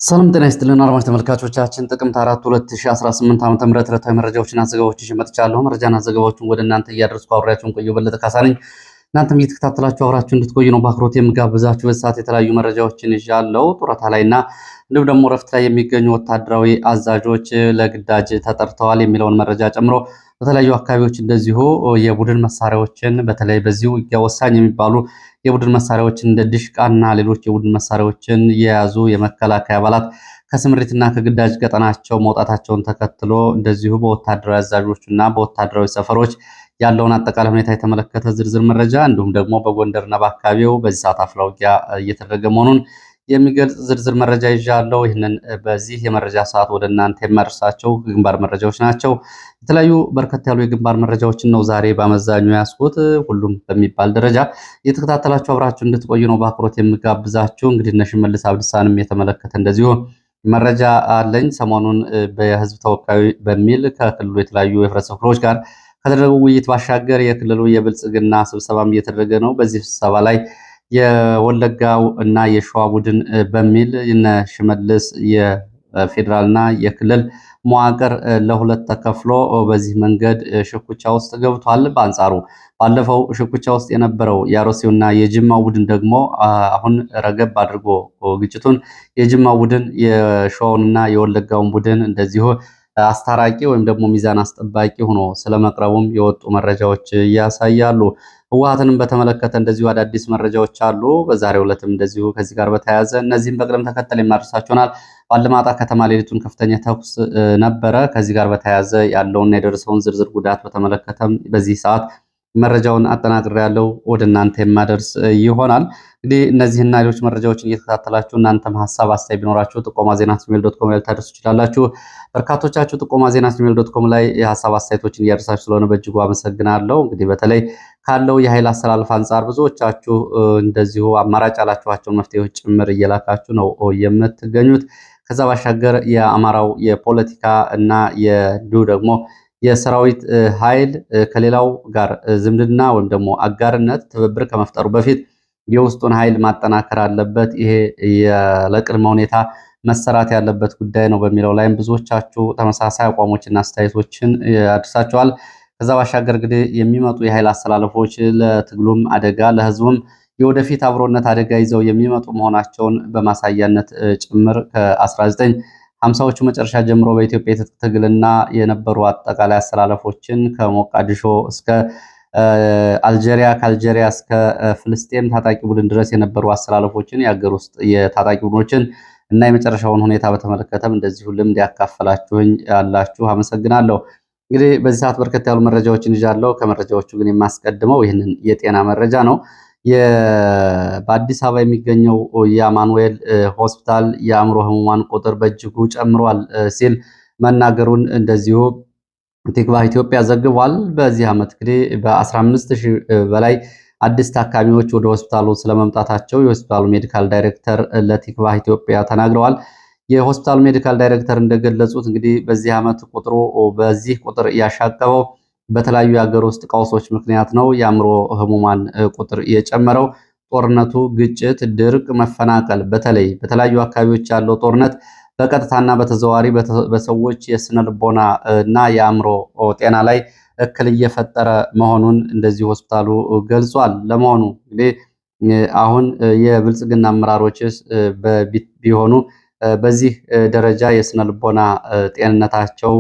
ሰላም ጤና ይስጥልን አድማጭ ተመልካቾቻችን ጥቅምት 4 2018 ዓ.ም ዕለታዊ መረጃዎችና ዘገባዎችን ይዤ መጥቻለሁ። መረጃና ዘገባዎችን ወደ እናንተ እያደረስኩ አብሬያችሁን ቆየሁ በለጠ ካሳ ነኝ። እናንተም እየተከታተላችሁ አብራችሁ እንድትቆዩ ነው በአክብሮት የምጋብዛችሁ። በዚህ ሰዓት የተለያዩ መረጃዎችን ይዣለሁ። ጡረታ ላይና እንዲሁም ደግሞ ረፍት ላይ የሚገኙ ወታደራዊ አዛዦች ለግዳጅ ተጠርተዋል የሚለውን መረጃ ጨምሮ በተለያዩ አካባቢዎች እንደዚሁ የቡድን መሳሪያዎችን በተለይ በዚሁ ውጊያ ወሳኝ የሚባሉ የቡድን መሳሪያዎችን እንደ ድሽቃና ሌሎች የቡድን መሳሪያዎችን የያዙ የመከላከያ አባላት ከስምሪትና ከግዳጅ ቀጠናቸው መውጣታቸውን ተከትሎ እንደዚሁ በወታደራዊ አዛዦችና በወታደራዊ ሰፈሮች ያለውን አጠቃላይ ሁኔታ የተመለከተ ዝርዝር መረጃ እንዲሁም ደግሞ በጎንደርና በአካባቢው በዚህ ሰዓት አፍላ ውጊያ እየተደረገ መሆኑን የሚገልጽ ዝርዝር መረጃ ይዣለሁ። ይህንን በዚህ የመረጃ ሰዓት ወደ እናንተ የማደርሳቸው ግንባር መረጃዎች ናቸው። የተለያዩ በርከት ያሉ የግንባር መረጃዎችን ነው ዛሬ በአመዛኙ ያስኩት። ሁሉም በሚባል ደረጃ እየተከታተላችሁ አብራችሁ እንድትቆዩ ነው በአክብሮት የምጋብዛችሁ። እንግዲህ እነ ሽመልስ አብዲሳንም የተመለከተ እንደዚሁ መረጃ አለኝ። ሰሞኑን በህዝብ ተወካዩ በሚል ከክልሉ የተለያዩ የህብረተሰብ ክፍሎች ጋር ከተደረገው ውይይት ባሻገር የክልሉ የብልጽግና ስብሰባም እየተደረገ ነው። በዚህ ስብሰባ ላይ የወለጋው እና የሸዋ ቡድን በሚል እነ ሽመልስ የፌዴራልና የክልል መዋቅር ለሁለት ተከፍሎ በዚህ መንገድ ሽኩቻ ውስጥ ገብቷል። በአንጻሩ ባለፈው ሽኩቻ ውስጥ የነበረው የአሮሲውና የጅማው ቡድን ደግሞ አሁን ረገብ አድርጎ ግጭቱን የጅማው ቡድን የሸዋውንና የወለጋውን ቡድን እንደዚሁ አስታራቂ ወይም ደግሞ ሚዛን አስጠባቂ ሆኖ ስለመቅረቡም የወጡ መረጃዎች ያሳያሉ። ህወሓትንም በተመለከተ እንደዚሁ አዳዲስ መረጃዎች አሉ። በዛሬው ዕለትም እንደዚሁ ከዚህ ጋር በተያያዘ እነዚህም በቅደም ተከተል የማደርሳችሁናል። ባለማጣ ከተማ ሌሊቱን ከፍተኛ ተኩስ ነበረ። ከዚህ ጋር በተያያዘ ያለውና የደረሰውን ዝርዝር ጉዳት በተመለከተም በዚህ ሰዓት መረጃውን አጠናቅሬያለሁ ወደ እናንተ የማደርስ ይሆናል። እንግዲህ እነዚህና ሌሎች መረጃዎችን እየተከታተላችሁ እናንተም ሀሳብ አስተያየት ቢኖራችሁ ጥቆማ ዜና @gmail.com ላይ ልታደርሱ ትችላላችሁ። በርካቶቻችሁ ጥቆማ ዜና @gmail.com ላይ የሀሳብ አስተያየቶችን እያደረሳችሁ ስለሆነ በእጅጉ አመሰግናለሁ። እንግዲህ በተለይ ካለው የኃይል አሰላለፍ አንጻር ብዙዎቻችሁ እንደዚሁ አማራጭ ያላችኋቸውን መፍትሄዎች ጭምር እየላካችሁ ነው የምትገኙት። ከዛ ባሻገር የአማራው የፖለቲካ እና እንዲሁ ደግሞ የሰራዊት ኃይል ከሌላው ጋር ዝምድና ወይም ደግሞ አጋርነት ትብብር ከመፍጠሩ በፊት የውስጡን ኃይል ማጠናከር አለበት። ይሄ ለቅድመ ሁኔታ መሰራት ያለበት ጉዳይ ነው በሚለው ላይም ብዙዎቻችሁ ተመሳሳይ አቋሞችና አስተያየቶችን አድርሳችኋል። ከዛ ባሻገር እንግዲህ የሚመጡ የኃይል አሰላለፎች ለትግሉም አደጋ ለህዝቡም የወደፊት አብሮነት አደጋ ይዘው የሚመጡ መሆናቸውን በማሳያነት ጭምር ከ1950ዎቹ መጨረሻ ጀምሮ በኢትዮጵያ የትጥቅ ትግልና የነበሩ አጠቃላይ አሰላለፎችን ከሞቃዲሾ እስከ አልጄሪያ ከአልጄሪያ እስከ ፍልስጤም ታጣቂ ቡድን ድረስ የነበሩ አሰላለፎችን የሀገር ውስጥ የታጣቂ ቡድኖችን እና የመጨረሻውን ሁኔታ በተመለከተም እንደዚሁ ልምድ ያካፈላችሁኝ ያላችሁ አመሰግናለሁ። እንግዲህ በዚህ ሰዓት በርከት ያሉ መረጃዎችን ይዣለሁ። ከመረጃዎቹ ግን የማስቀድመው ይህንን የጤና መረጃ ነው። በአዲስ አበባ የሚገኘው የአማኑኤል ሆስፒታል የአእምሮ ህሙማን ቁጥር በእጅጉ ጨምሯል ሲል መናገሩን እንደዚሁ ቲክቫህ ኢትዮጵያ ዘግቧል። በዚህ ዓመት እንግዲህ በ15,000 በላይ አዲስ ታካሚዎች ወደ ሆስፒታሉ ስለመምጣታቸው የሆስፒታሉ ሜዲካል ዳይሬክተር ለቲክቫህ ኢትዮጵያ ተናግረዋል። የሆስፒታሉ ሜዲካል ዳይሬክተር እንደገለጹት እንግዲህ በዚህ ዓመት በዚህ ቁጥር ያሻቀበው በተለያዩ የሀገር ውስጥ ቀውሶች ምክንያት ነው። የአእምሮ ህሙማን ቁጥር የጨመረው ጦርነቱ፣ ግጭት፣ ድርቅ፣ መፈናቀል በተለይ በተለያዩ አካባቢዎች ያለው ጦርነት በቀጥታና በተዘዋዋሪ በሰዎች የስነ ልቦና እና የአእምሮ ጤና ላይ እክል እየፈጠረ መሆኑን እንደዚህ ሆስፒታሉ ገልጿል። ለመሆኑ እንግዲህ አሁን የብልጽግና አመራሮችስ ቢሆኑ በዚህ ደረጃ የስነ ልቦና ጤንነታቸው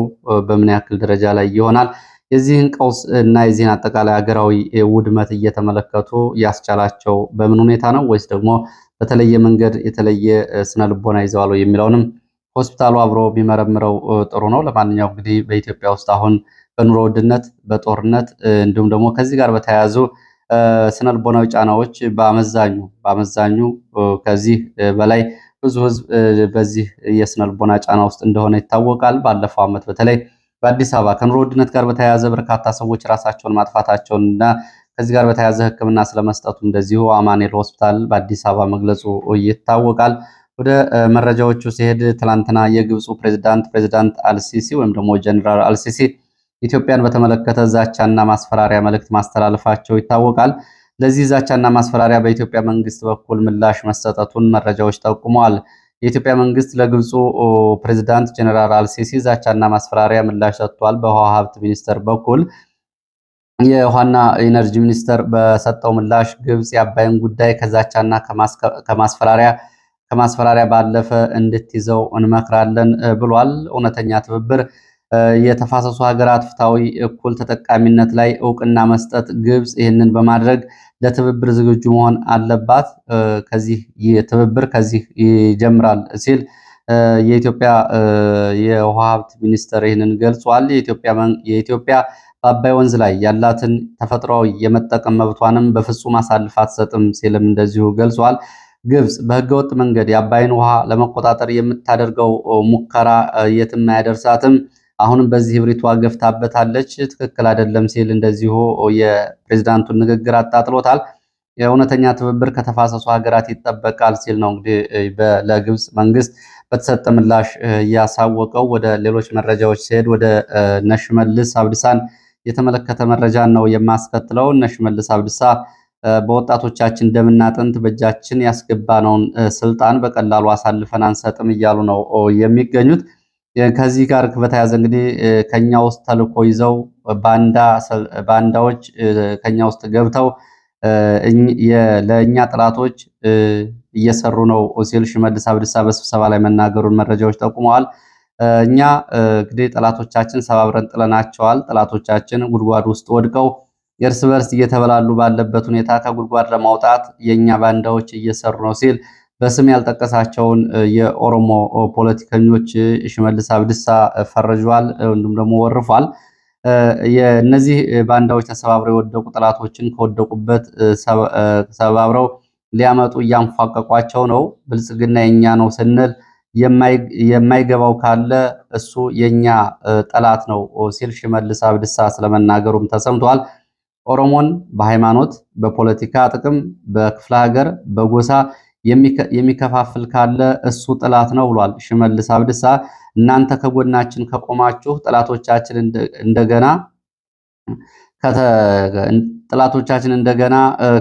በምን ያክል ደረጃ ላይ ይሆናል? የዚህን ቀውስ እና የዚህን አጠቃላይ ሀገራዊ ውድመት እየተመለከቱ ያስቻላቸው በምን ሁኔታ ነው? ወይስ ደግሞ በተለየ መንገድ የተለየ ስነ ልቦና ይዘዋል የሚለውንም ሆስፒታሉ አብሮ ቢመረምረው ጥሩ ነው። ለማንኛውም እንግዲህ በኢትዮጵያ ውስጥ አሁን በኑሮ ውድነት፣ በጦርነት እንዲሁም ደግሞ ከዚህ ጋር በተያያዙ ስነ ልቦናዊ ጫናዎች በአመዛኙ ከዚህ በላይ ብዙ ህዝብ በዚህ የስነ ልቦና ጫና ውስጥ እንደሆነ ይታወቃል። ባለፈው ዓመት በተለይ በአዲስ አበባ ከኑሮ ውድነት ጋር በተያያዘ በርካታ ሰዎች ራሳቸውን ማጥፋታቸውን እና ከዚህ ጋር በተያያዘ ሕክምና ስለመስጠቱ እንደዚሁ አማኑኤል ሆስፒታል በአዲስ አበባ መግለጹ ይታወቃል። ወደ መረጃዎቹ ሲሄድ ትላንትና የግብፁ ፕሬዚዳንት አልሲሲ ወይም ደግሞ ጀነራል አልሲሲ ኢትዮጵያን በተመለከተ ዛቻና ማስፈራሪያ መልእክት ማስተላለፋቸው ይታወቃል። ለዚህ ዛቻና ማስፈራሪያ በኢትዮጵያ መንግስት በኩል ምላሽ መሰጠቱን መረጃዎች ጠቁመዋል። የኢትዮጵያ መንግስት ለግብፁ ፕሬዝዳንት ጀነራል አልሲሲ ዛቻና ማስፈራሪያ ምላሽ ሰጥቷል። በውሃ ሀብት ሚኒስቴር በኩል የውሃና ኢነርጂ ሚኒስቴር በሰጠው ምላሽ ግብፅ የአባይን ጉዳይ ከዛቻና ከማስፈራሪያ ባለፈ እንድትይዘው እንመክራለን ብሏል። እውነተኛ ትብብር የተፋሰሱ ሀገራት ፍትሐዊ እኩል ተጠቃሚነት ላይ እውቅና መስጠት፣ ግብፅ ይህንን በማድረግ ለትብብር ዝግጁ መሆን አለባት። ከዚህ ትብብር ከዚህ ይጀምራል ሲል የኢትዮጵያ የውሃ ሀብት ሚኒስቴር ይህንን ገልጿል። የኢትዮጵያ በአባይ ወንዝ ላይ ያላትን ተፈጥሯዊ የመጠቀም መብቷንም በፍጹም አሳልፋ አትሰጥም ሲልም እንደዚሁ ገልጿል። ግብፅ በህገወጥ መንገድ የአባይን ውሃ ለመቆጣጠር የምታደርገው ሙከራ የትም አያደርሳትም፣ አሁንም በዚህ እብሪቷ ገፍታበታለች፣ ትክክል አይደለም ሲል እንደዚሁ የፕሬዝዳንቱን ንግግር አጣጥሎታል። የእውነተኛ ትብብር ከተፋሰሱ ሀገራት ይጠበቃል ሲል ነው እንግዲህ ለግብፅ መንግስት በተሰጠ ምላሽ እያሳወቀው። ወደ ሌሎች መረጃዎች ሲሄድ ወደ ሽመልስ አብዲሳን የተመለከተ መረጃን ነው የማስከትለው። ሽመልስ አብዲሳ በወጣቶቻችን ደምና አጥንት በእጃችን ያስገባነውን ስልጣን በቀላሉ አሳልፈን አንሰጥም እያሉ ነው የሚገኙት። ከዚህ ጋር በተያያዘ እንግዲህ ከኛ ውስጥ ተልዕኮ ይዘው ባንዳዎች ከኛ ውስጥ ገብተው ለእኛ ጥላቶች እየሰሩ ነው ሲል ሽመልስ አብዲሳ በስብሰባ ላይ መናገሩን መረጃዎች ጠቁመዋል። እኛ እንግዲህ ጠላቶቻችን ሰባብረን ጥለናቸዋል። ጠላቶቻችን ጉድጓድ ውስጥ ወድቀው እርስ በርስ እየተበላሉ ባለበት ሁኔታ ከጉድጓድ ለማውጣት የእኛ ባንዳዎች እየሰሩ ነው ሲል በስም ያልጠቀሳቸውን የኦሮሞ ፖለቲከኞች ሽመልስ አብዲሳ ፈርጇል፣ እንዲሁም ደግሞ ወርፏል። የእነዚህ ባንዳዎች ተሰባብረው የወደቁ ጠላቶችን ከወደቁበት ሰባብረው ሊያመጡ እያንፏቀቋቸው ነው። ብልጽግና የኛ ነው ስንል የማይገባው ካለ እሱ የኛ ጠላት ነው ሲል ሽመልስ አብዲሳ ስለመናገሩም ተሰምቷል። ኦሮሞን በሃይማኖት፣ በፖለቲካ ጥቅም፣ በክፍለ ሀገር፣ በጎሳ የሚከፋፍል ካለ እሱ ጠላት ነው ብሏል ሽመልስ አብዲሳ። እናንተ ከጎናችን ከቆማችሁ ጠላቶቻችን እንደገና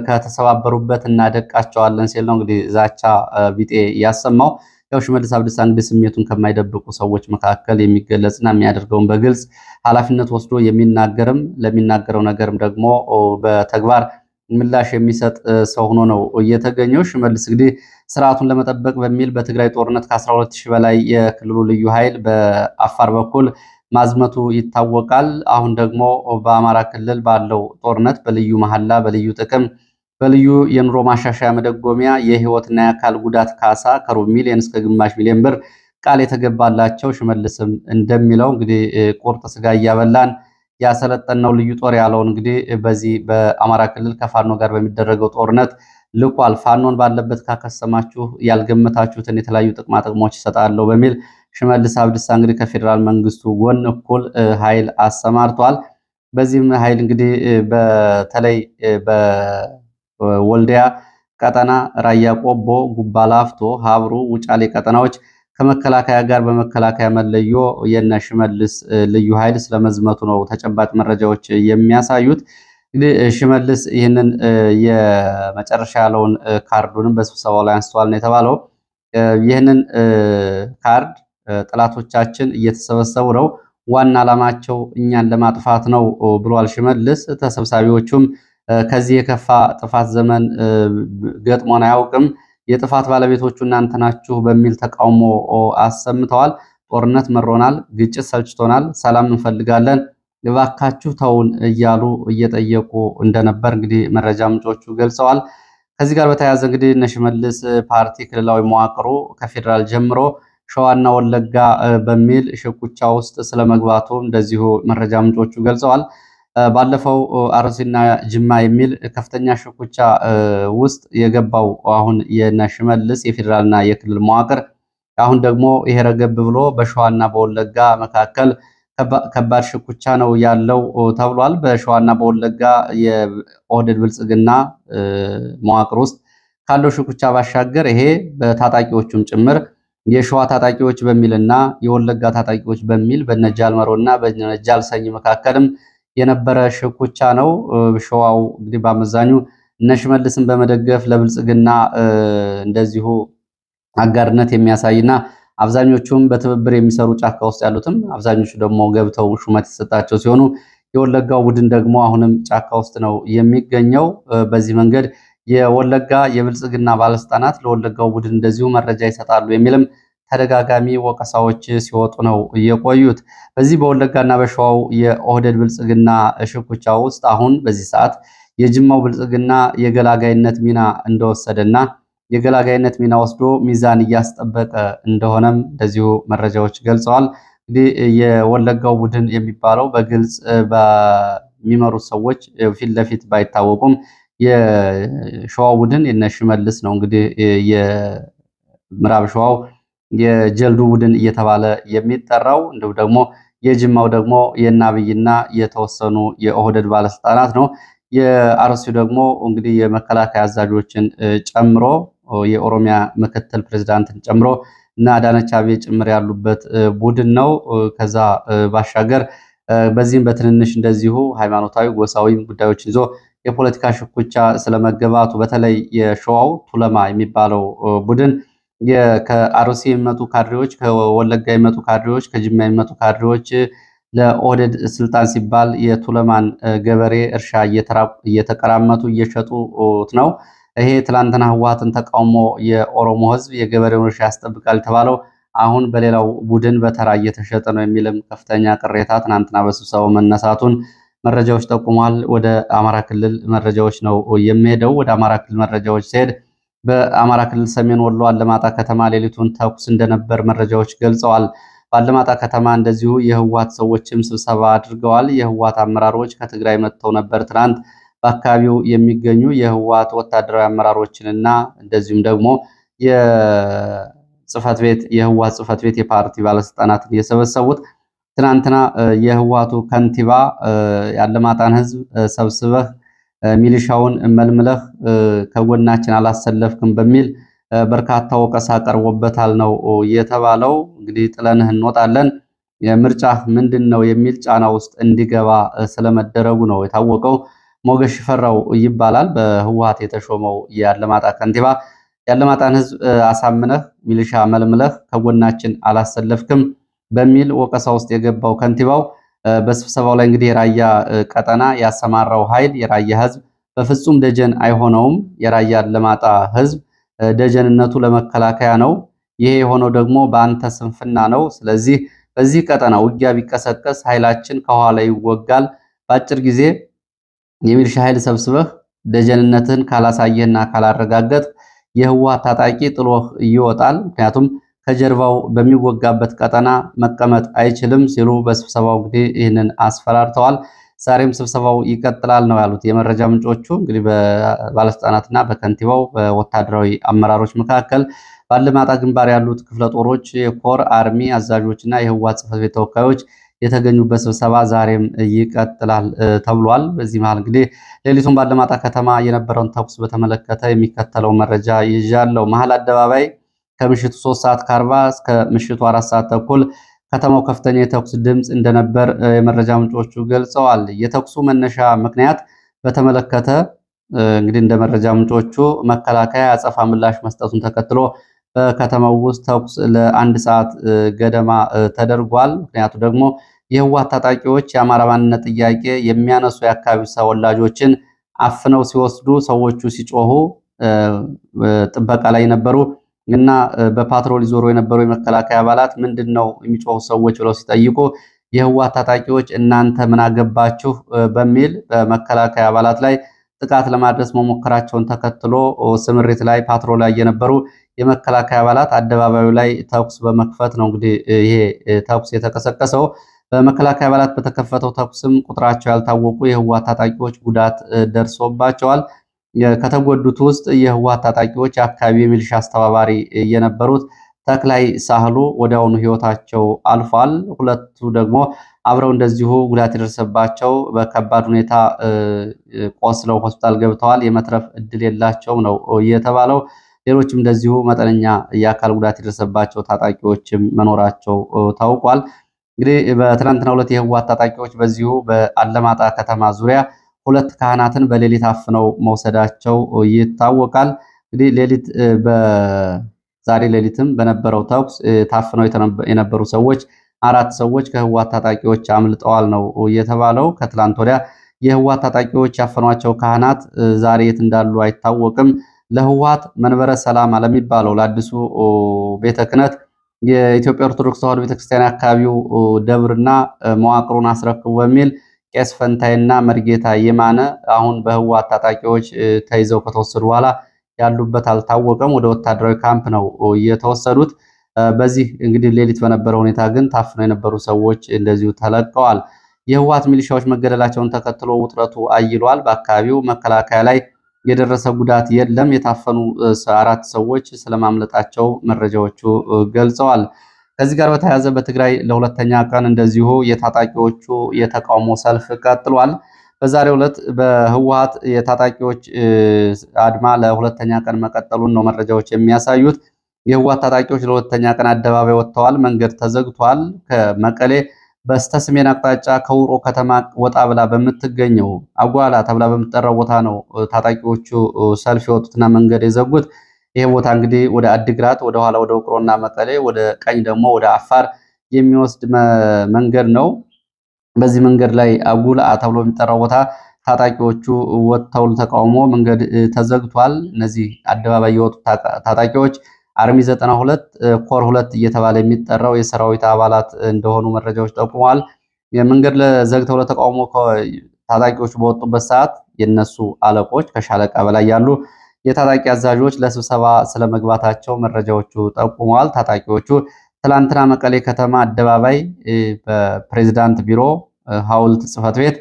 ከተሰባበሩበት እናደቃቸዋለን ሲል ነው እንግዲህ ዛቻ ቢጤ ያሰማው። ያው ሽመልስ አብዲሳ እንግዲህ ስሜቱን ከማይደብቁ ሰዎች መካከል የሚገለጽና የሚያደርገውን በግልጽ ኃላፊነት ወስዶ የሚናገርም ለሚናገረው ነገርም ደግሞ በተግባር ምላሽ የሚሰጥ ሰው ሆኖ ነው እየተገኘው። ሽመልስ እንግዲህ ስርዓቱን ለመጠበቅ በሚል በትግራይ ጦርነት ከ12000 በላይ የክልሉ ልዩ ኃይል በአፋር በኩል ማዝመቱ ይታወቃል። አሁን ደግሞ በአማራ ክልል ባለው ጦርነት በልዩ መሐላ፣ በልዩ ጥቅም፣ በልዩ የኑሮ ማሻሻያ መደጎሚያ የህይወትና የአካል ጉዳት ካሳ ከሩብ ሚሊዮን እስከ ግማሽ ሚሊዮን ብር ቃል የተገባላቸው ሽመልስም እንደሚለው እንግዲህ ቁርጥ ስጋ እያበላን ያሰለጠነው ልዩ ጦር ያለውን እንግዲህ በዚህ በአማራ ክልል ከፋኖ ጋር በሚደረገው ጦርነት ልኳል። ፋኖን ባለበት ካከሰማችሁ ያልገመታችሁትን የተለያዩ ጥቅማ ጥቅሞች ይሰጣለሁ በሚል ሽመልስ አብዲሳ እንግዲህ ከፌዴራል መንግስቱ ጎን እኩል ኃይል አሰማርቷል። በዚህም ኃይል እንግዲህ በተለይ በወልዲያ ቀጠና፣ ራያ ቆቦ፣ ጉባ ላፍቶ፣ ሀብሩ፣ ውጫሌ ቀጠናዎች ከመከላከያ ጋር በመከላከያ መለዮ የነ ሽመልስ ልዩ ኃይል ስለመዝመቱ ነው ተጨባጭ መረጃዎች የሚያሳዩት። እንግዲህ ሽመልስ ይህንን የመጨረሻ ያለውን ካርዱንም በስብሰባው ላይ አንስተዋል ነው የተባለው። ይህንን ካርድ ጠላቶቻችን እየተሰበሰቡ ነው፣ ዋና ዓላማቸው እኛን ለማጥፋት ነው ብሏል ሽመልስ። ተሰብሳቢዎቹም ከዚህ የከፋ ጥፋት ዘመን ገጥሞን አያውቅም፣ የጥፋት ባለቤቶቹ እናንተ ናችሁ በሚል ተቃውሞ አሰምተዋል። ጦርነት መሮናል፣ ግጭት ሰልችቶናል፣ ሰላም እንፈልጋለን፣ እባካችሁ ተውን እያሉ እየጠየቁ እንደነበር እንግዲህ መረጃ ምንጮቹ ገልጸዋል። ከዚህ ጋር በተያያዘ እንግዲህ እነ ሽመልስ ፓርቲ ክልላዊ መዋቅሩ ከፌዴራል ጀምሮ ሸዋና ወለጋ በሚል ሽኩቻ ውስጥ ስለመግባቱ እንደዚሁ መረጃ ምንጮቹ ገልጸዋል። ባለፈው አርሲና ጅማ የሚል ከፍተኛ ሽኩቻ ውስጥ የገባው አሁን የነ ሽመልስ የፌዴራልና የክልል መዋቅር አሁን ደግሞ ይሄ ረገብ ብሎ በሸዋና በወለጋ መካከል ከባድ ሽኩቻ ነው ያለው ተብሏል። በሸዋና በወለጋ የኦህዴድ ብልጽግና መዋቅር ውስጥ ካለው ሽኩቻ ባሻገር ይሄ በታጣቂዎቹም ጭምር የሸዋ ታጣቂዎች በሚልና የወለጋ ታጣቂዎች በሚል በነጃልመሮና በነጃልሰኝ መካከልም የነበረ ሽኩቻ ነው። ሸዋው እንግዲህ በአመዛኙ እነ ሽመልስን በመደገፍ ለብልጽግና እንደዚሁ አጋርነት የሚያሳይና አብዛኞቹም በትብብር የሚሰሩ ጫካ ውስጥ ያሉትም አብዛኞቹ ደግሞ ገብተው ሹመት የተሰጣቸው ሲሆኑ የወለጋው ቡድን ደግሞ አሁንም ጫካ ውስጥ ነው የሚገኘው። በዚህ መንገድ የወለጋ የብልጽግና ባለስልጣናት ለወለጋው ቡድን እንደዚሁ መረጃ ይሰጣሉ የሚልም ተደጋጋሚ ወቀሳዎች ሲወጡ ነው የቆዩት። በዚህ በወለጋና በሸዋው የኦህደድ ብልጽግና ሽኩቻ ውስጥ አሁን በዚህ ሰዓት የጅማው ብልጽግና የገላጋይነት ሚና እንደወሰደና የገላጋይነት ሚና ወስዶ ሚዛን እያስጠበቀ እንደሆነም እንደዚሁ መረጃዎች ገልጸዋል። እንግዲህ የወለጋው ቡድን የሚባለው በግልጽ በሚመሩት ሰዎች ፊት ለፊት ባይታወቁም የሸዋው ቡድን የነ ሽመልስ ነው። እንግዲህ የምዕራብ ሸዋው የጀልዱ ቡድን እየተባለ የሚጠራው እንዲሁም ደግሞ የጅማው ደግሞ የአብይና የተወሰኑ የኦህደድ ባለስልጣናት ነው። የአርሲው ደግሞ እንግዲህ የመከላከያ አዛዦችን ጨምሮ የኦሮሚያ ምክትል ፕሬዝዳንትን ጨምሮ እና አዳነች አቤቤ ጭምር ያሉበት ቡድን ነው። ከዛ ባሻገር በዚህም በትንንሽ እንደዚሁ ሃይማኖታዊ ጎሳዊ ጉዳዮችን ይዞ የፖለቲካ ሽኩቻ ስለመገባቱ በተለይ የሸዋው ቱለማ የሚባለው ቡድን ከአርሲ የሚመጡ ካድሬዎች፣ ከወለጋ የሚመጡ ካድሬዎች፣ ከጅማ የሚመጡ ካድሬዎች ለኦህዴድ ስልጣን ሲባል የቱለማን ገበሬ እርሻ እየተቀራመቱ እየሸጡት ነው። ይሄ ትላንትና ህወሓትን ተቃውሞ የኦሮሞ ህዝብ የገበሬውን እርሻ ያስጠብቃል የተባለው አሁን በሌላው ቡድን በተራ እየተሸጠ ነው የሚልም ከፍተኛ ቅሬታ ትናንትና በስብሰባው መነሳቱን መረጃዎች ጠቁሟል። ወደ አማራ ክልል መረጃዎች ነው የሚሄደው። ወደ አማራ ክልል መረጃዎች ሲሄድ በአማራ ክልል ሰሜን ወሎ አለማጣ ከተማ ሌሊቱን ተኩስ እንደነበር መረጃዎች ገልጸዋል። በአለማጣ ከተማ እንደዚሁ የህወሓት ሰዎችም ስብሰባ አድርገዋል። የህወሓት አመራሮች ከትግራይ መጥተው ነበር ትናንት በአካባቢው የሚገኙ የህወሓት ወታደራዊ አመራሮችንና እንደዚሁም ደግሞ የህወሓት ጽህፈት ቤት የፓርቲ ባለስልጣናትን የሰበሰቡት ትናንትና የህወሓቱ ከንቲባ የአለማጣን ህዝብ ሰብስበህ ሚሊሻውን መልምለህ ከጎናችን አላሰለፍክም በሚል በርካታ ወቀሳ ቀርቦበታል ነው የተባለው። እንግዲህ ጥለንህ እንወጣለን ምርጫ ምንድን ነው የሚል ጫና ውስጥ እንዲገባ ስለመደረጉ ነው የታወቀው። ሞገስ ሽፈራው ይባላል በህወሓት የተሾመው የአለማጣ ከንቲባ። የአለማጣን ህዝብ አሳምነህ ሚሊሻ መልምለህ ከጎናችን አላሰለፍክም በሚል ወቀሳ ውስጥ የገባው ከንቲባው በስብሰባው ላይ እንግዲህ የራያ ቀጠና ያሰማራው ኃይል የራያ ህዝብ በፍጹም ደጀን አይሆነውም። የራያ አለማጣ ህዝብ ደጀንነቱ ለመከላከያ ነው። ይሄ የሆነው ደግሞ በአንተ ስንፍና ነው። ስለዚህ በዚህ ቀጠና ውጊያ ቢቀሰቀስ ኃይላችን ከኋላ ይወጋል። በአጭር ጊዜ የሚሊሻ ኃይል ሰብስበህ ደጀንነትን ካላሳየህና ካላረጋገጥ የህወሓት ታጣቂ ጥሎህ ይወጣል። ምክንያቱም ከጀርባው በሚወጋበት ቀጠና መቀመጥ አይችልም ሲሉ በስብሰባው እንግዲህ ይህንን አስፈራርተዋል። ዛሬም ስብሰባው ይቀጥላል ነው ያሉት የመረጃ ምንጮቹ። እንግዲህ በባለስልጣናትና በከንቲባው በወታደራዊ አመራሮች መካከል ባለማጣ ግንባር ያሉት ክፍለ ጦሮች፣ የኮር አርሚ አዛዦችና የህወሓት ጽሕፈት ቤት ተወካዮች የተገኙበት ስብሰባ ዛሬም ይቀጥላል ተብሏል። በዚህ መሃል እንግዲህ ሌሊቱን ባለማጣ ከተማ የነበረውን ተኩስ በተመለከተ የሚከተለው መረጃ ይዣለሁ። መሃል አደባባይ ከምሽቱ 3:40 እስከ ምሽቱ 4 ተኩል ከተማው ከፍተኛ የተኩስ ድምፅ እንደነበር የመረጃ ምንጮቹ ገልጸዋል። የተኩሱ መነሻ ምክንያት በተመለከተ እንግዲህ እንደ መረጃ ምንጮቹ መከላከያ አጸፋ ምላሽ መስጠቱን ተከትሎ በከተማው ውስጥ ተኩስ ለ1 ሰዓት ገደማ ተደርጓል። ምክንያቱ ደግሞ የህወሓት ታጣቂዎች የአማራ ማንነት ጥያቄ የሚያነሱ የአካባቢው ተወላጆችን አፍነው ሲወስዱ ሰዎቹ ሲጮሁ ጥበቃ ላይ ነበሩ እና በፓትሮል ይዞሩ የነበሩ የመከላከያ አባላት ምንድነው የሚጮሁ ሰዎች ብለው ሲጠይቁ የህወሓት ታጣቂዎች እናንተ ምን አገባችሁ በሚል በመከላከያ አባላት ላይ ጥቃት ለማድረስ መሞከራቸውን ተከትሎ ስምሪት ላይ ፓትሮል ላይ የነበሩ የመከላከያ አባላት አደባባዩ ላይ ተኩስ በመክፈት ነው እንግዲህ ይሄ ተኩስ የተቀሰቀሰው። በመከላከያ አባላት በተከፈተው ተኩስም ቁጥራቸው ያልታወቁ የህወሓት ታጣቂዎች ጉዳት ደርሶባቸዋል። ከተጎዱት ውስጥ የህወሓት ታጣቂዎች የአካባቢ የሚሊሻ አስተባባሪ የነበሩት ተክላይ ሳህሉ ወዲያውኑ ህይወታቸው አልፏል። ሁለቱ ደግሞ አብረው እንደዚሁ ጉዳት የደረሰባቸው በከባድ ሁኔታ ቆስለው ሆስፒታል ገብተዋል። የመትረፍ እድል የላቸውም ነው የተባለው። ሌሎችም እንደዚሁ መጠነኛ የአካል ጉዳት የደረሰባቸው ታጣቂዎችም መኖራቸው ታውቋል። እንግዲህ በትናንትናው ዕለት የህወሓት ታጣቂዎች በዚሁ በአለማጣ ከተማ ዙሪያ 2 ካህናትን በሌሊት አፍነው መውሰዳቸው ይታወቃል። እንግዲህ ሌሊት ዛሬ ሌሊትም በነበረው ተኩስ ታፍነው የነበሩ ሰዎች 4 ሰዎች ከህወሓት ታጣቂዎች አምልጠዋል ነው የተባለው። ከትላንት ወዲያ የህወሓት ታጣቂዎች ያፈኗቸው ካህናት ዛሬ የት እንዳሉ አይታወቅም። ለህወሓት መንበረ ሰላም ለሚባለው ለአዲሱ ቤተ ክህነት የኢትዮጵያ ኦርቶዶክስ ተዋሕዶ ቤተክርስቲያን አካባቢው ደብርና መዋቅሩን አስረክቡ በሚል ቄስ ፈንታይና መርጌታ የማነ አሁን በህወሓት ታጣቂዎች ተይዘው ከተወሰዱ በኋላ ያሉበት አልታወቀም። ወደ ወታደራዊ ካምፕ ነው የተወሰዱት። በዚህ እንግዲህ ሌሊት በነበረው ሁኔታ ግን ታፍነው የነበሩ ሰዎች እንደዚሁ ተለቀዋል። የህወሓት ሚሊሻዎች መገደላቸውን ተከትሎ ውጥረቱ አይሏል። በአካባቢው መከላከያ ላይ የደረሰ ጉዳት የለም። የታፈኑ 4 ሰዎች ስለማምለጣቸው መረጃዎቹ ገልጸዋል። ከዚህ ጋር በተያያዘ በትግራይ ለሁለተኛ ቀን እንደዚሁ የታጣቂዎቹ የተቃውሞ ሰልፍ ቀጥሏል። በዛሬው ዕለት በህወሓት የታጣቂዎች አድማ ለሁለተኛ ቀን መቀጠሉን ነው መረጃዎች የሚያሳዩት። የህወሓት ታጣቂዎች ለሁለተኛ ቀን አደባባይ ወጥተዋል። መንገድ ተዘግቷል። ከመቀሌ በስተሰሜን አቅጣጫ ከውሮ ከተማ ወጣ ብላ በምትገኘው አጓላ ተብላ በምትጠራው ቦታ ነው ታጣቂዎቹ ሰልፍ የወጡትና መንገድ የዘጉት። ይሄ ቦታ እንግዲህ ወደ አድግራት፣ ወደ ኋላ ወደ ውቅሮና መቀሌ፣ ወደ ቀኝ ደግሞ ወደ አፋር የሚወስድ መንገድ ነው። በዚህ መንገድ ላይ አጉላ ተብሎ የሚጠራው ቦታ ታጣቂዎቹ ወጥተው ተቃውሞ መንገድ ተዘግቷል። እነዚህ አደባባይ የወጡ ታጣቂዎች አርሚ 92 ኮር 2 እየተባለ የሚጠራው የሰራዊት አባላት እንደሆኑ መረጃዎች ጠቁመዋል። የመንገድ ዘግተው ለተቃውሞ ታጣቂዎቹ በወጡበት ሰዓት የነሱ አለቆች ከሻለቃ በላይ ያሉ የታጣቂ አዛዦች ለስብሰባ ስለመግባታቸው መረጃዎቹ ጠቁመዋል። ታጣቂዎቹ ትላንትና መቀሌ ከተማ አደባባይ በፕሬዝዳንት ቢሮ ሐውልት ጽሕፈት ቤት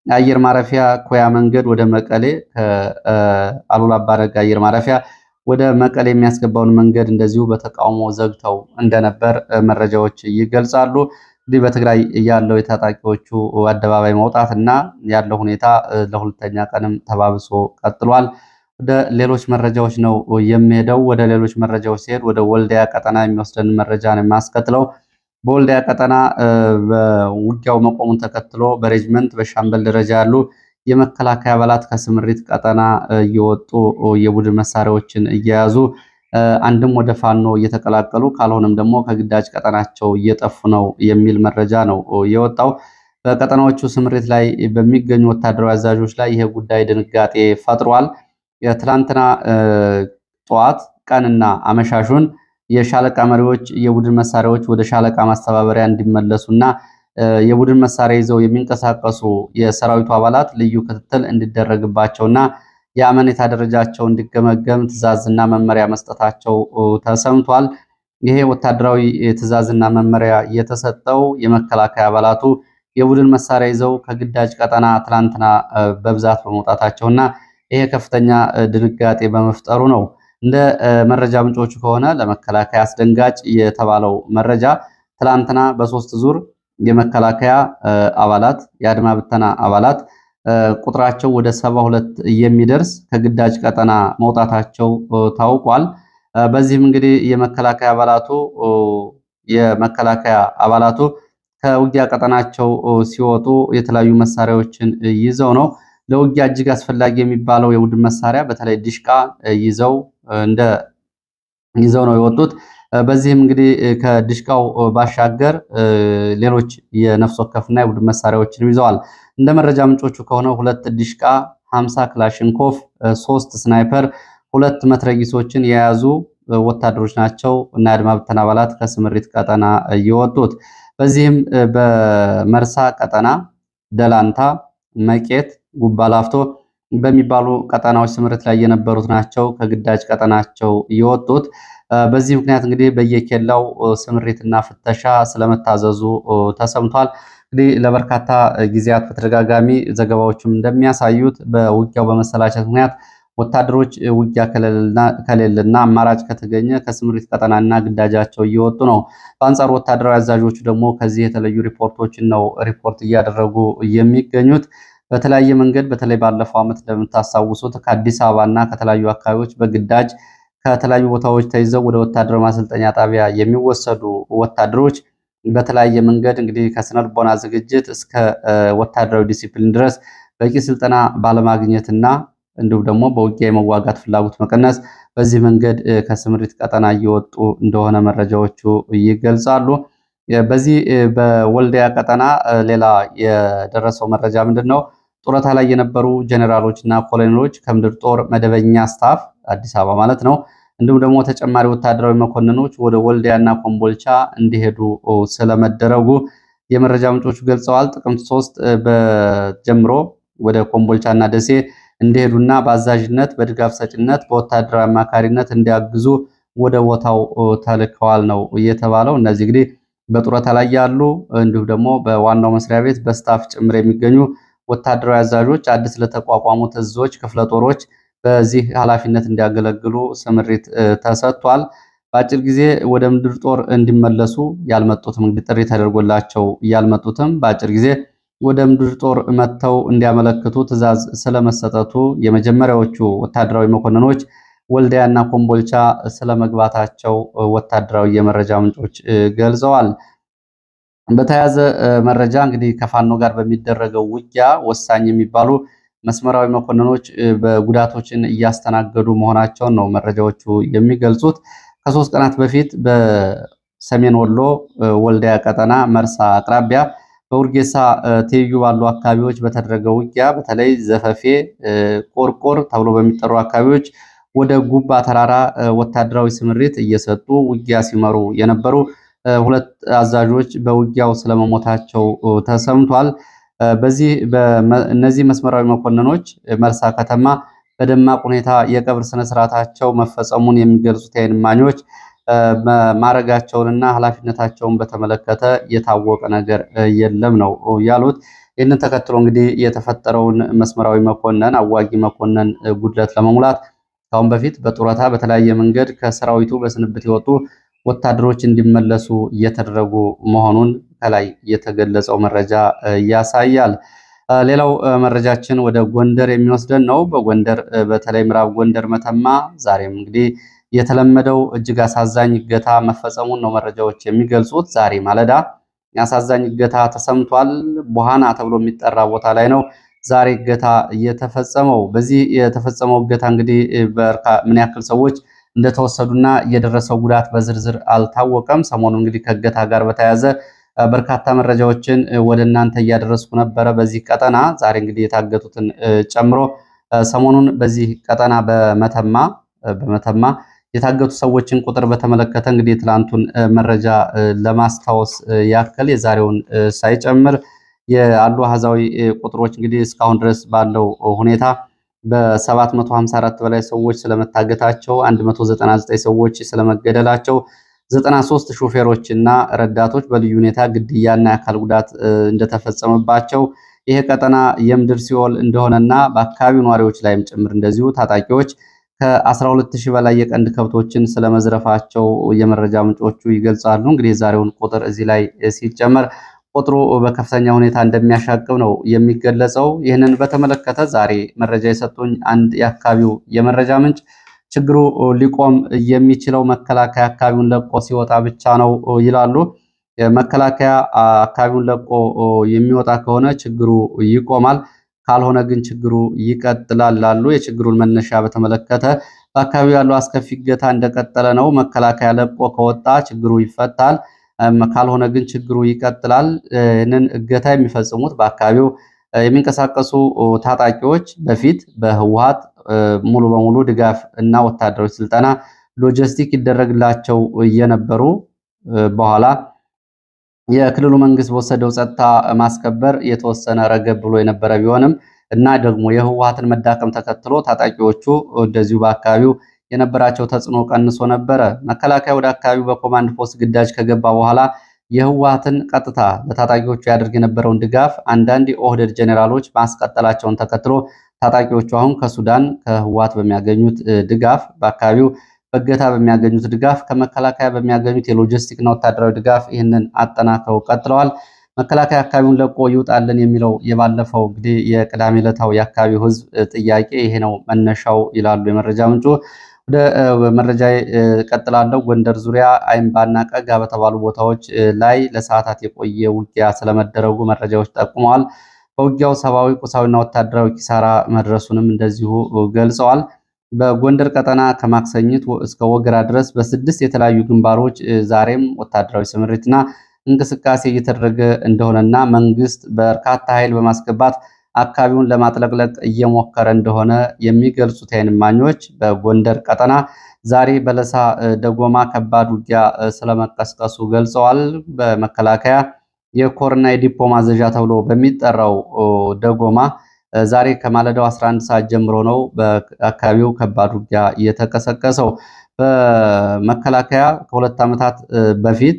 አየር ማረፊያ ኮያ መንገድ ወደ መቀሌ ከአሉላ አባነጋ አየር ማረፊያ ወደ መቀሌ የሚያስገባውን መንገድ እንደዚሁ በተቃውሞ ዘግተው እንደነበር መረጃዎች ይገልጻሉ። እንግዲህ በትግራይ ያለው የታጣቂዎቹ አደባባይ መውጣት እና ያለው ሁኔታ ለሁለተኛ ቀንም ተባብሶ ቀጥሏል። ወደ ሌሎች መረጃዎች ነው የሚሄደው። ወደ ሌሎች መረጃዎች ሲሄድ ወደ ወልዲያ ቀጠና የሚወስደን መረጃ ነው የሚያስከትለው። በወልዲያ ቀጠና በውጊያው መቆሙን ተከትሎ በሬጅመንት በሻምበል ደረጃ ያሉ የመከላከያ አባላት ከስምሪት ቀጠና እየወጡ የቡድን መሳሪያዎችን እየያዙ አንድም ወደ ፋኖ እየተቀላቀሉ ካልሆነም ደግሞ ከግዳጅ ቀጠናቸው እየጠፉ ነው የሚል መረጃ ነው የወጣው። በቀጠናዎቹ ስምሪት ላይ በሚገኙ ወታደራዊ አዛዦች ላይ ይሄ ጉዳይ ድንጋጤ ፈጥሯል። የትላንትና ጠዋት ቀንና አመሻሹን የሻለቃ መሪዎች የቡድን መሳሪያዎች ወደ ሻለቃ ማስተባበሪያ እንዲመለሱና የቡድን መሳሪያ ይዘው የሚንቀሳቀሱ የሰራዊቱ አባላት ልዩ ክትትል እንዲደረግባቸውና የአመኔታ ደረጃቸው እንዲገመገም ትዕዛዝና መመሪያ መስጠታቸው ተሰምቷል። ይሄ ወታደራዊ ትዕዛዝና መመሪያ የተሰጠው የመከላከያ አባላቱ የቡድን መሳሪያ ይዘው ከግዳጅ ቀጠና ትላንትና በብዛት በመውጣታቸውና ይሄ ከፍተኛ ድንጋጤ በመፍጠሩ ነው። እንደ መረጃ ምንጮቹ ከሆነ ለመከላከያ አስደንጋጭ የተባለው መረጃ ትላንትና በ3 ዙር የመከላከያ አባላት የአድማ ብተና አባላት ቁጥራቸው ወደ 72 የሚደርስ ከግዳጅ ቀጠና መውጣታቸው ታውቋል። በዚህም እንግዲህ የመከላከያ አባላቱ ከውጊያ ቀጠናቸው ሲወጡ የተለያዩ መሳሪያዎችን ይዘው ነው። ለውጊያ እጅግ አስፈላጊ የሚባለው የቡድን መሳሪያ በተለይ ዲሽቃ ይዘው ነው የወጡት። በዚህም እንግዲህ ከዲሽቃው ባሻገር ሌሎች የነፍስ ወከፍና የቡድን መሳሪያዎችን ይዘዋል። እንደ መረጃ ምንጮቹ ከሆነ 2 ዲሽቃ፣ 50 ክላሽንኮቭ፣ 3 ስናይፐር፣ 2 መትረጊሶችን የያዙ ወታደሮች ናቸው እና የአድማ ብተና አባላት ከስምሪት ቀጠና የወጡት። በዚህም በመርሳ ቀጠና ደላንታ፣ መቄት፣ ጉባላፍቶ በሚባሉ ቀጠናዎች ስምሪት ላይ የነበሩት ናቸው ከግዳጅ ቀጠናቸው የወጡት። በዚህ ምክንያት እንግዲህ በየኬላው ስምሪትና ፍተሻ ስለመታዘዙ ተሰምቷል። እንግዲህ ለበርካታ ጊዜያት በተደጋጋሚ ዘገባዎችም እንደሚያሳዩት በውጊያው በመሰላቸት ምክንያት ወታደሮች ውጊያ ከሌለና አማራጭ ከተገኘ ከስምሪት ቀጠናና ግዳጃቸው እየወጡ ነው። በአንጻሩ ወታደራዊ አዛዦቹ ደግሞ ከዚህ የተለዩ ሪፖርቶችን ነው ሪፖርት እያደረጉ የሚገኙት። በተለያየ መንገድ በተለይ ባለፈው ዓመት እንደምታስታውሱት ከአዲስ አበባና ከተለያዩ አካባቢዎች በግዳጅ ከተለያዩ ቦታዎች ተይዘው ወደ ወታደራዊ ማሰልጠኛ ጣቢያ የሚወሰዱ ወታደሮች በተለያየ መንገድ እንግዲህ ከስነልቦና ዝግጅት እስከ ወታደራዊ ዲሲፕሊን ድረስ በቂ ስልጠና ባለማግኘትና እንዲሁም ደግሞ በውጊያ የመዋጋት ፍላጎት መቀነስ በዚህ መንገድ ከስምሪት ቀጠና እየወጡ እንደሆነ መረጃዎቹ ይገልጻሉ። በዚህ በወልዲያ ቀጠና ሌላ የደረሰው መረጃ ምንድን ነው? ጡረታ ላይ የነበሩ ጀኔራሎች እና ኮሎኔሎች ከምድር ጦር መደበኛ ስታፍ አዲስ አበባ ማለት ነው እንዲሁም ደግሞ ተጨማሪ ወታደራዊ መኮንኖች ወደ ወልዲያና ኮምቦልቻ እንዲሄዱ ስለመደረጉ የመረጃ ምንጮቹ ገልጸዋል። ጥቅምት 3 በጀምሮ ወደ ኮምቦልቻና ደሴ እንዲሄዱና በአዛዥነት፣ በድጋፍ ሰጭነት፣ በወታደራዊ አማካሪነት እንዲያግዙ ወደ ቦታው ተልከዋል ነው የተባለው። እነዚህ እንግዲህ በጡረታ ላይ ያሉ እንዲሁም ደግሞ በዋናው መስሪያ ቤት በስታፍ ጭምር የሚገኙ ወታደራዊ አዛዦች አዲስ ለተቋቋሙት እዞች፣ ክፍለ ጦሮች በዚህ ኃላፊነት እንዲያገለግሉ ስምሪት ተሰጥቷል። በአጭር ጊዜ ወደ ምድር ጦር እንዲመለሱ ያልመጡትም እንግዲህ ጥሪ ተደርጎላቸው ያልመጡትም በአጭር ጊዜ ወደ ምድር ጦር መጥተው እንዲያመለክቱ ትዕዛዝ ስለመሰጠቱ የመጀመሪያዎቹ ወታደራዊ መኮንኖች ወልዲያና ኮምቦልቻ ስለመግባታቸው ወታደራዊ የመረጃ ምንጮች ገልጸዋል። በተያያዘ መረጃ እንግዲህ ከፋኖ ጋር በሚደረገው ውጊያ ወሳኝ የሚባሉ መስመራዊ መኮንኖች በጉዳቶችን እያስተናገዱ መሆናቸውን ነው መረጃዎቹ የሚገልጹት። ከ3 ቀናት በፊት በሰሜን ወሎ ወልዲያ ቀጠና መርሳ አቅራቢያ በውርጌሳ ትይዩ ባሉ አካባቢዎች በተደረገ ውጊያ በተለይ ዘፈፌ፣ ቆርቆር ተብሎ በሚጠሩ አካባቢዎች ወደ ጉባ ተራራ ወታደራዊ ስምሪት እየሰጡ ውጊያ ሲመሩ የነበሩ 2 አዛዦች በውጊያው ስለመሞታቸው ተሰምቷል። እነዚህ መስመራዊ መኮንኖች መርሳ ከተማ በደማቅ ሁኔታ የቀብር ስነስርዓታቸው መፈጸሙን የሚገልጹት የዓይን እማኞች ማረጋቸውንና ኃላፊነታቸውን በተመለከተ የታወቀ ነገር የለም ነው ያሉት። ይህንን ተከትሎ እንግዲህ የተፈጠረውን መስመራዊ መኮንን አዋጊ መኮንን ጉድለት ለመሙላት ካሁን በፊት በጡረታ በተለያየ መንገድ ከሰራዊቱ በስንብት የወጡ ወታደሮች እንዲመለሱ እየተደረጉ መሆኑን ከላይ የተገለጸው መረጃ ያሳያል። ሌላው መረጃችን ወደ ጎንደር የሚወስደን ነው። በጎንደር በተለይ ምዕራብ ጎንደር መተማ ዛሬም እንግዲህ የተለመደው እጅግ አሳዛኝ እገታ መፈጸሙን ነው መረጃዎች የሚገልጹት። ዛሬ ማለዳ አሳዛኝ እገታ ተሰምቷል። ቦሃና ተብሎ የሚጠራ ቦታ ላይ ነው ዛሬ እገታ የተፈጸመው። በዚህ የተፈጸመው እገታ እንግዲህ ምን ያክል ሰዎች እንደተወሰዱና የደረሰው ጉዳት በዝርዝር አልታወቀም። ሰሞኑን እንግዲህ ከእገታ ጋር በተያያዘ በርካታ መረጃዎችን ወደ እናንተ እያደረስኩ ነበረ በዚህ ቀጠና። ዛሬ እንግዲህ የታገቱትን ጨምሮ ሰሞኑን በዚህ ቀጠና በመተማ የታገቱ ሰዎችን ቁጥር በተመለከተ እንግዲህ የትላንቱን መረጃ ለማስታወስ ያክል የዛሬውን ሳይጨምር ያሉ አሃዛዊ ቁጥሮች እንግዲህ እስካሁን ድረስ ባለው ሁኔታ በ754 በላይ ሰዎች ስለመታገታቸው፣ 199 ሰዎች ስለመገደላቸው፣ 93 ሾፌሮችና ረዳቶች በልዩ ሁኔታ ግድያና የአካል ጉዳት እንደተፈጸመባቸው፣ ይሄ ቀጠና የምድር ሲኦል እንደሆነና በአካባቢው ነዋሪዎች ላይም ጭምር እንደዚሁ ታጣቂዎች ከ12000 በላይ የቀንድ ከብቶችን ስለመዝረፋቸው የመረጃ ምንጮቹ ይገልጻሉ። እንግዲህ የዛሬውን ቁጥር እዚህ ላይ ሲጨመር ቁጥሩ በከፍተኛ ሁኔታ እንደሚያሻቅብ ነው የሚገለጸው። ይህንን በተመለከተ ዛሬ መረጃ የሰጡኝ አንድ የአካባቢው የመረጃ ምንጭ ችግሩ ሊቆም የሚችለው መከላከያ አካባቢውን ለቆ ሲወጣ ብቻ ነው ይላሉ። መከላከያ አካባቢውን ለቆ የሚወጣ ከሆነ ችግሩ ይቆማል፣ ካልሆነ ግን ችግሩ ይቀጥላል ላሉ። የችግሩን መነሻ በተመለከተ በአካባቢው ያለው አስከፊ እገታ እንደቀጠለ ነው። መከላከያ ለቆ ከወጣ ችግሩ ይፈታል፣ ካልሆነ ግን ችግሩ ይቀጥላል። ይህንን እገታ የሚፈጽሙት በአካባቢው የሚንቀሳቀሱ ታጣቂዎች በፊት በህወሓት ሙሉ በሙሉ ድጋፍ እና ወታደራዊ ስልጠና ሎጂስቲክ ይደረግላቸው የነበሩ በኋላ የክልሉ መንግስት በወሰደው ጸጥታ ማስከበር የተወሰነ ረገብ ብሎ የነበረ ቢሆንም እና ደግሞ የህወሓትን መዳከም ተከትሎ ታጣቂዎቹ እንደዚሁ በአካባቢው የነበራቸው ተጽዕኖ ቀንሶ ነበረ። መከላከያ ወደ አካባቢው በኮማንድ ፖስት ግዳጅ ከገባ በኋላ የህወሓትን ቀጥታ ለታጣቂዎቹ ያደርግ የነበረውን ድጋፍ አንዳንድ የኦህደድ ጄኔራሎች ማስቀጠላቸውን ተከትሎ ታጣቂዎቹ አሁን ከሱዳን ከህወሓት በሚያገኙት ድጋፍ በአካባቢው በእገታ በሚያገኙት ድጋፍ ከመከላከያ በሚያገኙት የሎጂስቲክና ወታደራዊ ድጋፍ ይህንን አጠናክረው ቀጥለዋል። መከላከያ አካባቢውን ለቆ ይውጣልን የሚለው የባለፈው እንግዲህ የቅዳሜ ዕለታው የአካባቢው ህዝብ ጥያቄ ይሄ ነው መነሻው ይላሉ የመረጃ ምንጩ። ወደ መረጃ ቀጥላለሁ። ጎንደር ዙሪያ አይምባና ቀጋ በተባሉ ቦታዎች ላይ ለሰዓታት የቆየ ውጊያ ስለመደረጉ መረጃዎች ጠቁመዋል። በውጊያው ሰብአዊ፣ ቁሳዊና ወታደራዊ ኪሳራ መድረሱንም እንደዚሁ ገልጸዋል። በጎንደር ቀጠና ከማክሰኝት እስከ ወገራ ድረስ በ6 የተለያዩ ግንባሮች ዛሬም ወታደራዊ ስምሪትና እንቅስቃሴ እየተደረገ እንደሆነና መንግስት በርካታ ኃይል በማስገባት አካባቢውን ለማጥለቅለቅ እየሞከረ እንደሆነ የሚገልጹት የዓይን እማኞች በጎንደር ቀጠና ዛሬ በለሳ ደጎማ ከባድ ውጊያ ስለመቀስቀሱ ገልጸዋል። በመከላከያ የኮርና የዲፖ ማዘዣ ተብሎ በሚጠራው ደጎማ ዛሬ ከማለዳው 11 ሰዓት ጀምሮ ነው በአካባቢው ከባድ ውጊያ እየተቀሰቀሰው። በመከላከያ ከ2 ዓመታት በፊት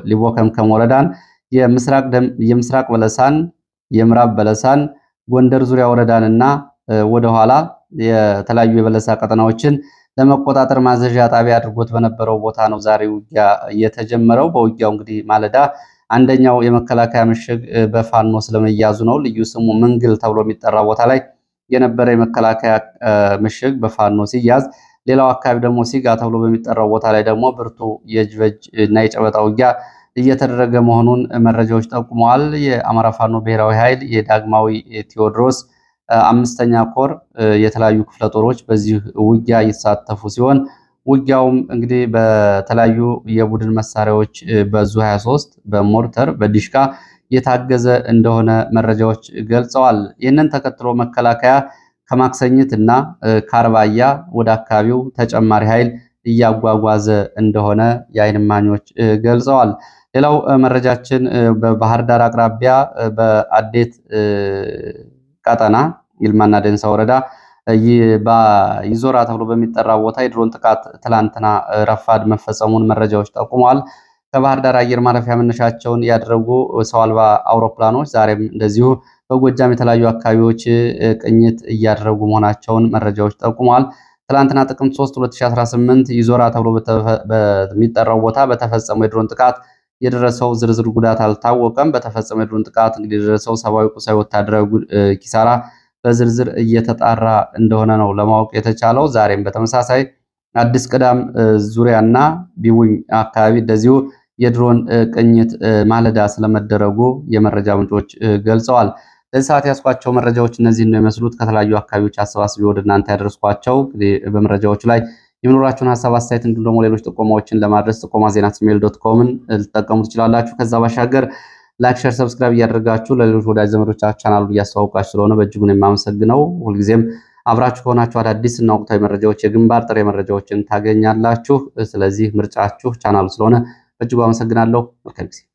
ሊቦ ከምከም ወረዳን የምስራቅ በለሳን፣ የምዕራብ በለሳን፣ ጎንደር ዙሪያ ወረዳንና ወደኋላ የተለያዩ የበለሳ ቀጠናዎችን ለመቆጣጠር ማዘዣ ጣቢያ አድርጎት በነበረው ቦታ ነው ዛሬ ውጊያ የተጀመረው። በውጊያው እንግዲህ ማለዳ አንደኛው የመከላከያ ምሽግ በፋኖ ስለመያዙ ነው። ልዩ ስሙ ምንግል ተብሎ የሚጠራ ቦታ ላይ የነበረ የመከላከያ ምሽግ በፋኖ ሲያዝ፣ ሌላው አካባቢ ደግሞ ሲጋ ተብሎ በሚጠራው ቦታ ላይ ደግሞ ብርቱ የእጅ በእጅ እና የጨበጣ ውጊያ እየተደረገ መሆኑን መረጃዎች ጠቁመዋል። የአማራ ፋኖ ብሔራዊ ኃይል የዳግማዊ ቴዎድሮስ 5ኛ ኮር የተለያዩ ክፍለ ጦሮች በዚህ ውጊያ እየተሳተፉ ሲሆን ውጊያውም እንግዲህ በተለያዩ የቡድን መሳሪያዎች በዙ 23 በሞርተር በዲሽካ የታገዘ እንደሆነ መረጃዎች ገልጸዋል። ይህንን ተከትሎ መከላከያ ከማክሰኝት እና ከአርባያ ወደ አካባቢው ተጨማሪ ኃይል እያጓጓዘ እንደሆነ የዓይን እማኞች ገልጸዋል። ሌላው መረጃችን በባህር ዳር አቅራቢያ በአዴት ቀጠና ይልማና ደንሳ ወረዳ ይዞራ ተብሎ በሚጠራ ቦታ የድሮን ጥቃት ትላንትና ረፋድ መፈጸሙን መረጃዎች ጠቁመዋል። ከባህር ዳር አየር ማረፊያ መነሻቸውን ያደረጉ ሰው አልባ አውሮፕላኖች ዛሬም እንደዚሁ በጎጃም የተለያዩ አካባቢዎች ቅኝት እያደረጉ መሆናቸውን መረጃዎች ጠቁመዋል። ትላንትና ጥቅምት 3 2018 ይዞራ ተብሎ በሚጠራው ቦታ በተፈጸመው የድሮን ጥቃት የደረሰው ዝርዝር ጉዳት አልታወቀም። በተፈጸመው የድሮን ጥቃት እንግዲህ የደረሰው ሰብአዊ፣ ቁሳዊ፣ ወታደራዊ ኪሳራ በዝርዝር እየተጣራ እንደሆነ ነው ለማወቅ የተቻለው። ዛሬም በተመሳሳይ አዲስ ቅዳም ዙሪያና ቢቡኝ አካባቢ እንደዚሁ የድሮን ቅኝት ማለዳ ስለመደረጉ የመረጃ ምንጮች ገልጸዋል። ለዚህ ሰዓት ያስኳቸው መረጃዎች እነዚህ ነው የሚመስሉት። ከተለያዩ አካባቢዎች አሰባስቤ ወደ እናንተ ያደረስኳቸው። በመረጃዎቹ ላይ የሚኖራችሁን ሀሳብ አስተያየት፣ እንዲሁም ደግሞ ሌሎች ጥቆማዎችን ለማድረስ ጥቆማ@gmail.com ልትጠቀሙ ትችላላችሁ። ከዛ ባሻገር ላይክ፣ ሼር፣ ሰብስክራይብ እያደረጋችሁ ለሌሎች ወዳጅ ዘመዶቻችሁ ቻናሉን እያስተዋወቃችሁ ስለሆነ በእጅጉ ነው የማመሰግነው። ሁልጊዜም አብራችሁ ከሆናችሁ አዳዲስ እና ወቅታዊ መረጃዎች፣ የግንባር ጥሬ መረጃዎችን ታገኛላችሁ። ስለዚህ ምርጫችሁ ቻናሉ ስለሆነ በእጅጉ አመሰግናለሁ። መልካም ጊዜ